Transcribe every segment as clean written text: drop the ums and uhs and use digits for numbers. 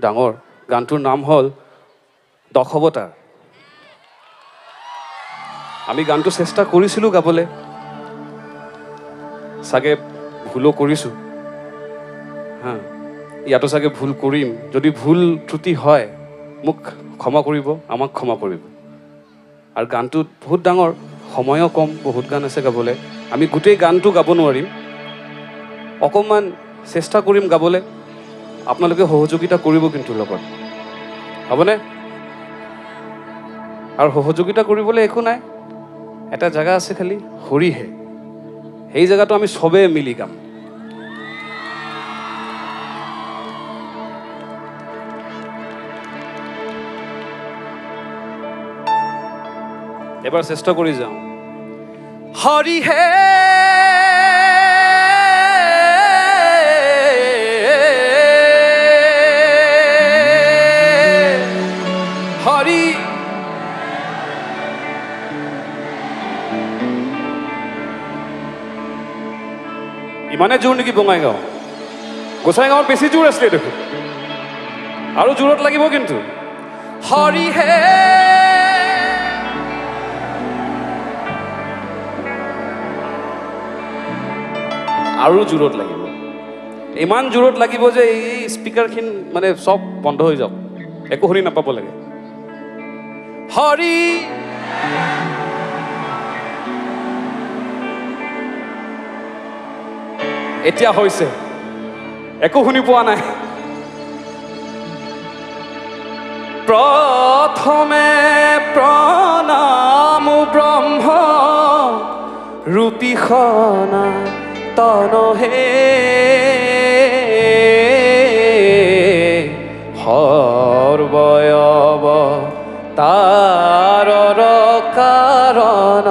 ডাঙৰ গানটোৰ নাম হ'ল দশৱতাৰ আমি গানটো চেষ্টা কৰিছিলোঁ গাবলৈ চাগে ভুলো কৰিছোঁ হা ইয়াতো চাগে ভুল কৰিম যদি ভুল ত্ৰুটি হয় মোক ক্ষমা কৰিব আমাক ক্ষমা কৰিব আৰু গানটোত বহুত ডাঙৰ সময়ও কম বহুত গান আছে গাবলৈ আমি গোটেই গানটো গাব নোৱাৰিম অকণমান চেষ্টা কৰিম গাবলৈ আপোনালোকে সহযোগিতা কৰিব কিন্তু লগত হ'বনে আৰু সহযোগিতা কৰিবলৈ একো নাই এটা জায়গা আছে খালি হৰিহে সেই জায়গাটো আমি সবে মিলি গাম এবাৰ চেষ্টা কৰি যাওঁ হৰিহে হৰি ইমানে জোৰ নেকি বঙাইগাঁও গোসাইগাঁৱত বেছি জোৰ আছিলে দেখোন আৰু জোৰত লাগিব কিন্তু হৰিহে আৰু জোৰত লাগিব ইমান জোৰত লাগিব যে এই স্পিকাৰখিনি মানে চব বন্ধ হৈ যাওক একো শুনি নাপাব লাগে হৰি এতিয়া হৈছে একো শুনি পোৱা নাই প্ৰথমে প্ৰণাম ব্ৰহ্ম ৰূপী সনাতনহে সৰ্বয়ব তাৰৰ কাৰণ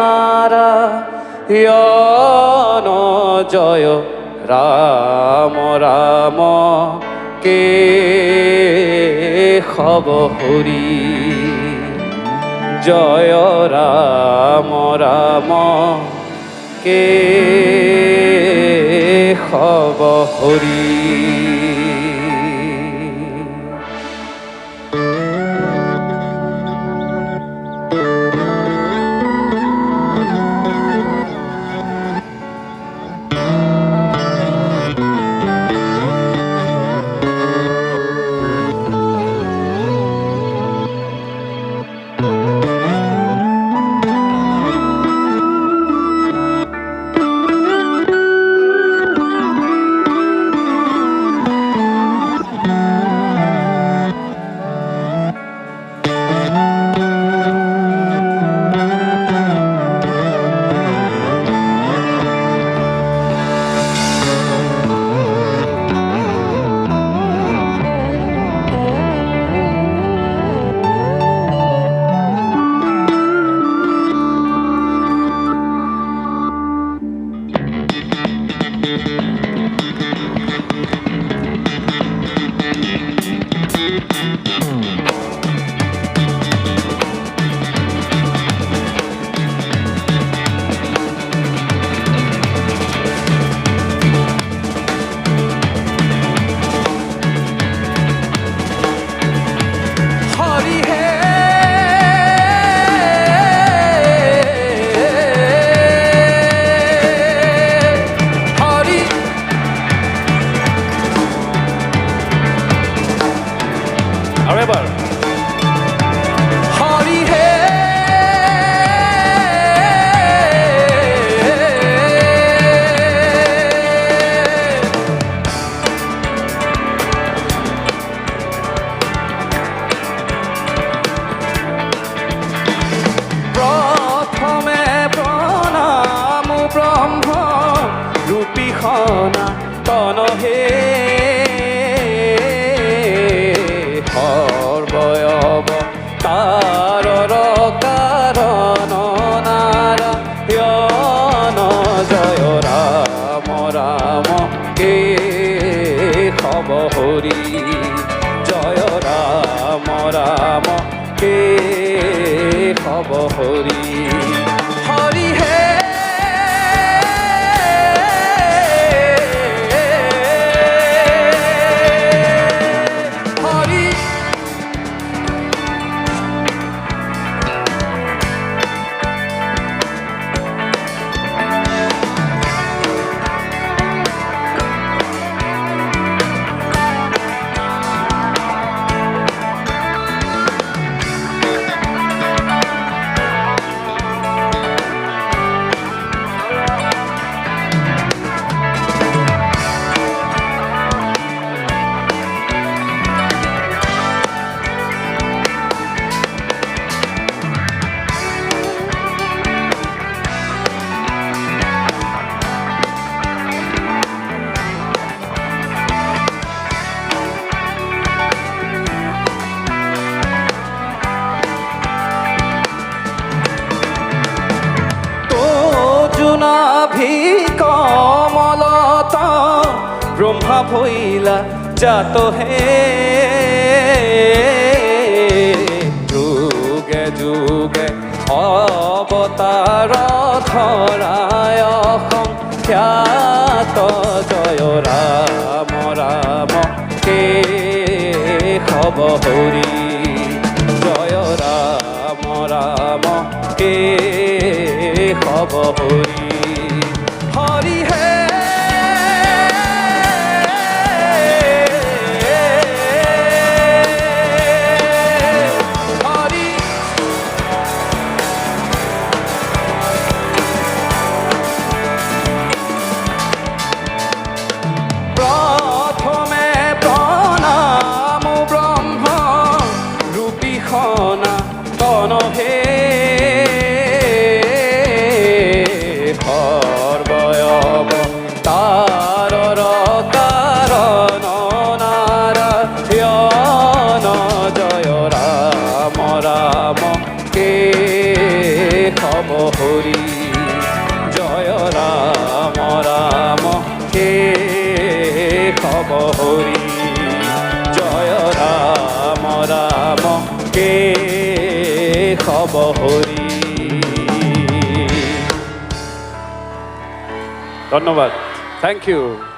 নাৰায়ণ জয় ৰাম ৰাম কেশৱ হৰি জয় ৰাম ৰাম কেশৱ হৰি সনাতনহে সৰ্বয়ব তাৰৰ কাৰণ নাৰায়ণ জয় ৰাম ৰাম কেশৱ হৰি জয় ৰাম ৰাম কেশৱ হৰি হৰিহে আহি কমলতা ব্রহ্মা ভৈলা জাত হে যুগে যুগে অবতার ধরায় খ্যাত জয় রাম রাম কে খব হরি জয় রাম রাম কে খব হরি হরি হে হরি প্রথমে প্রণাম ব্রহ্ম রূপী খনা তন হে হর্বয়ব তারর কারণ নারায়ণ জয় রাম রাম কে খব হরি জয় রাম রাম কে খব হরি জয় রাম রাম কে খব হরি ধন্যবাদ থ্যাংক ইউ